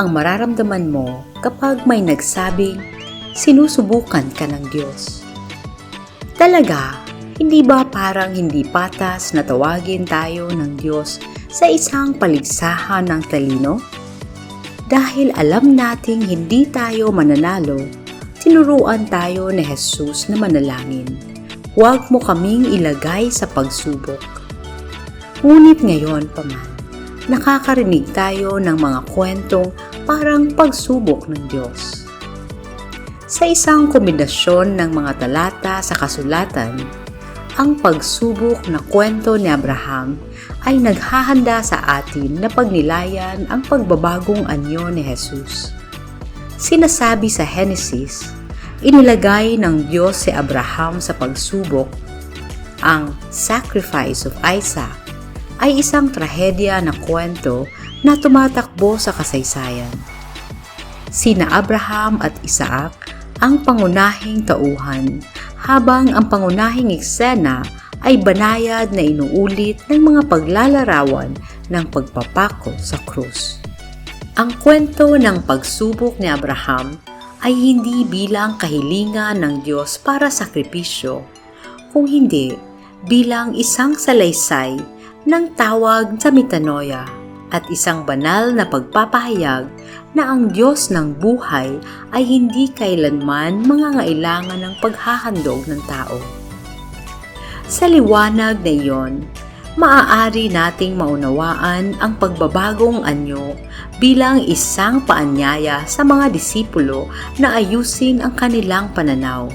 ang mararamdaman mo kapag may nagsabing sinusubukan ka ng Diyos? Talaga, hindi ba parang hindi patas na tawagin tayo ng Diyos sa isang paligsahan ng talino? Dahil alam nating hindi tayo mananalo, tinuruan tayo ni Jesus na manalangin. Huwag mo kaming ilagay sa pagsubok. Ngunit ngayon pa man, nakakarinig tayo ng mga kwentong parang pagsubok ng Diyos. Sa isang kombinasyon ng mga talata sa kasulatan, ang pagsubok na kwento ni Abraham ay naghahanda sa atin na pagnilayan ang pagbabagong anyo ni Jesus. Sinasabi sa Genesis, inilagay ng Diyos si Abraham sa pagsubok. Ang sacrifice of Isaac ay isang trahedya na kwento na tumatakbo sa kasaysayan. Sina Abraham at Isaac ang pangunahing tauhan, habang ang pangunahing eksena ay banayad na inuulit ng mga paglalarawan ng pagpapako sa krus. Ang kwento ng pagsubok ni Abraham ay hindi bilang kahilingan ng Diyos para sakripisyo, kung hindi bilang isang salaysay ng tawag sa metanoia at isang banal na pagpapahayag na ang Diyos ng buhay ay hindi kailanman mangangailangan ng paghahandog ng tao. Sa liwanag na iyon, maaari nating maunawaan ang pagbabagong anyo bilang isang paanyaya sa mga disipulo na ayusin ang kanilang pananaw.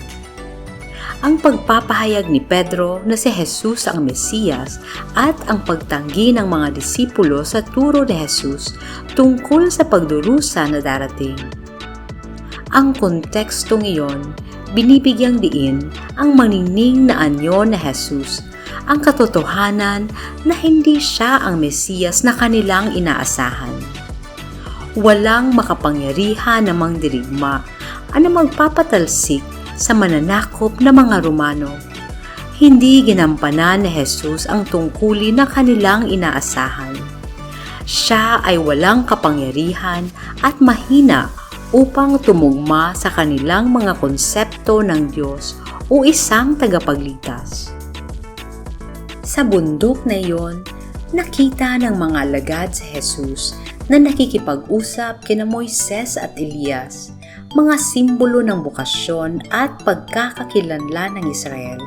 Ang pagpapahayag ni Pedro na si Jesus ang Mesiyas at ang pagtanggi ng mga disipulo sa turo ni Jesus tungkol sa pagdurusa na darating. Ang kontekstong iyon, binibigyang diin ang maningning na anyo na Jesus, ang katotohanan na hindi siya ang Mesiyas na kanilang inaasahan. Walang makapangyarihan na mangdirigma ang magpapatalsik sa mananakop na mga Romano. Hindi ginampanan ni Jesus ang tungkulin na kanilang inaasahan. Siya ay walang kapangyarihan at mahina upang tumugma sa kanilang mga konsepto ng Diyos o isang tagapagligtas. Sa bundok na iyon, nakita ng mga alagad si Jesus na nakikipag-usap kina Moises at Elias, mga simbolo ng bukasyon at pagkakakilanlan ng Israel.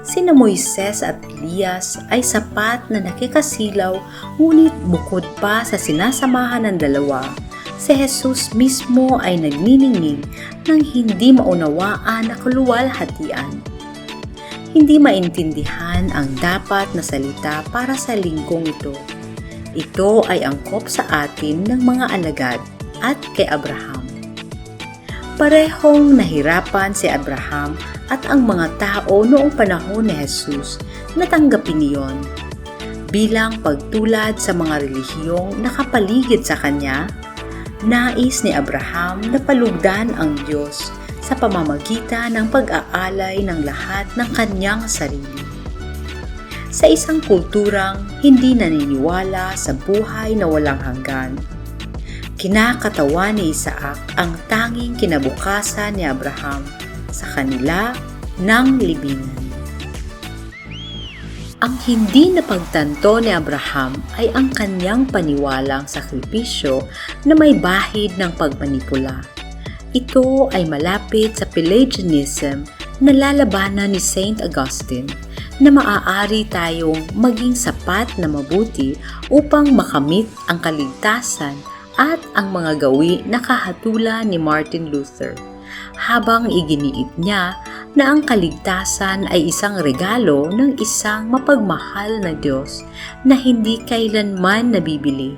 Sina Moises at Elias ay sapat na nakikasilaw, ngunit bukod pa sa sinasamahan ng dalawa, si Jesus mismo ay nagniningning ng hindi maunawaan na kaluwalhatian. Hindi maintindihan ang dapat na salita para sa linggong ito. Ito ay angkop sa atin ng mga alagad at kay Abraham. Parehong nahirapan si Abraham at ang mga tao noong panahon ni Jesus na tanggapin iyon. Bilang pagtulad sa mga relihiyong nakapaligid sa kanya, nais ni Abraham na palugdan ang Diyos sa pamamagitan ng pag-aalay ng lahat ng kanyang sarili. Sa isang kulturang hindi naniniwala sa buhay na walang hanggan, kinakatawan ni Isaac ang tanging kinabukasan ni Abraham sa kanila ng libingan. Ang hindi napagtanto ni Abraham ay ang kanyang paniwalang sakripisyo na may bahid ng pagmanipula. Ito ay malapit sa Pelagianism na lalabanan ni Saint Augustine na maaari tayong maging sapat na mabuti upang makamit ang kaligtasan at ang mga gawi na kahatulan ni Martin Luther, habang iginiit niya na ang kaligtasan ay isang regalo ng isang mapagmahal na Diyos na hindi kailanman nabibili.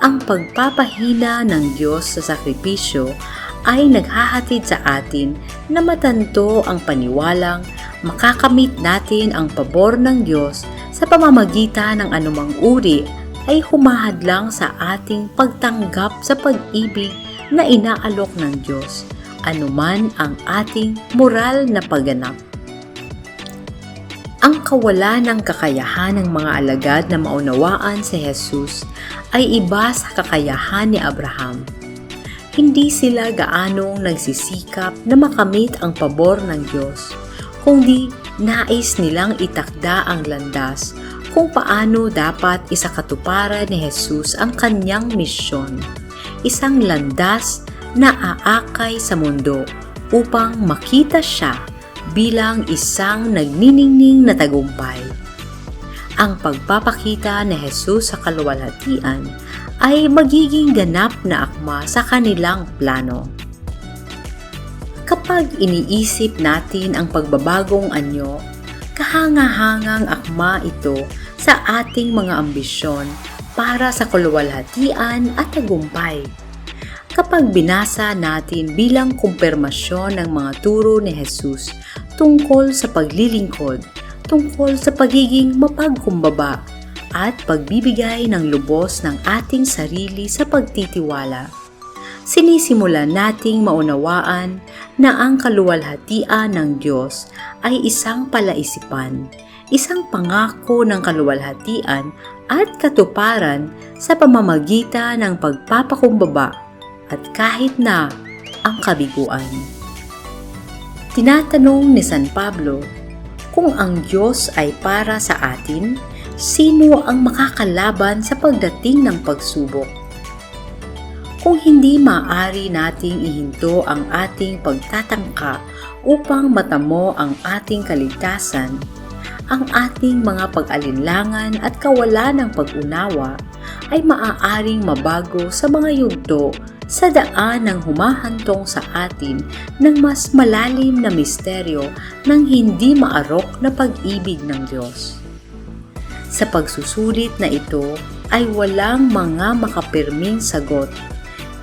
Ang pagpapahina ng Diyos sa sakripisyo ay naghahatid sa atin na matanto ang paniwalang makakamit natin ang pabor ng Diyos sa pamamagitan ng anumang uri ay humahadlang sa ating pagtanggap sa pag-ibig na inaalok ng Diyos, anuman ang ating moral na pagganap. Ang kawalan ng kakayahan ng mga alagad na maunawaan si Jesus ay iba sa kakayahan ni Abraham. Hindi sila gaanong nagsisikap na makamit ang pabor ng Diyos, kundi nais nilang itakda ang landas kung paano dapat isakatuparan ni Jesus ang kanyang misyon, isang landas na aakay sa mundo upang makita siya bilang isang nagniningning na tagumpay. Ang pagpapakita ni Jesus sa kaluwalhatian ay magiging ganap na akma sa kanilang plano. Kapag iniisip natin ang pagbabagong anyo, kahanga-hangang akma ito sa ating mga ambisyon para sa kaluwalhatian at tagumpay. Kapag binasa natin bilang kumpirmasyon ng mga turo ni Jesus tungkol sa paglilingkod, tungkol sa pagiging mapagkumbaba at pagbibigay ng lubos ng ating sarili sa pagtitiwala, sinisimulan nating maunawaan na ang kaluwalhatian ng Diyos ay isang palaisipan, isang pangako ng kaluwalhatian at katuparan sa pamamagitan ng pagpapakumbaba at kahit na ang kabiguan. Tinatanong ni San Pablo, kung ang Diyos ay para sa atin, sino ang makakalaban sa pagdating ng pagsubok? Kung hindi maaari nating ihinto ang ating pagtatangka upang matamo ang ating kaligtasan, ang ating mga pag-alinlangan at kawalan ng pag-unawa ay maaaring mabago sa mga yugto sa daan ng humahantong sa atin ng mas malalim na misteryo ng hindi maarok na pag-ibig ng Diyos. Sa pagsusulit na ito ay walang mga makapirming sagot.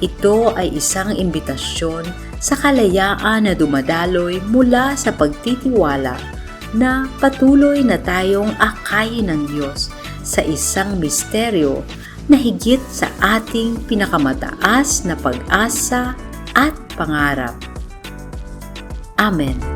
Ito ay isang imbitasyon sa kalayaan na dumadaloy mula sa pagtitiwala na patuloy na tayong akayin ng Diyos sa isang misteryo na higit sa ating pinakamataas na pag-asa at pangarap. Amen.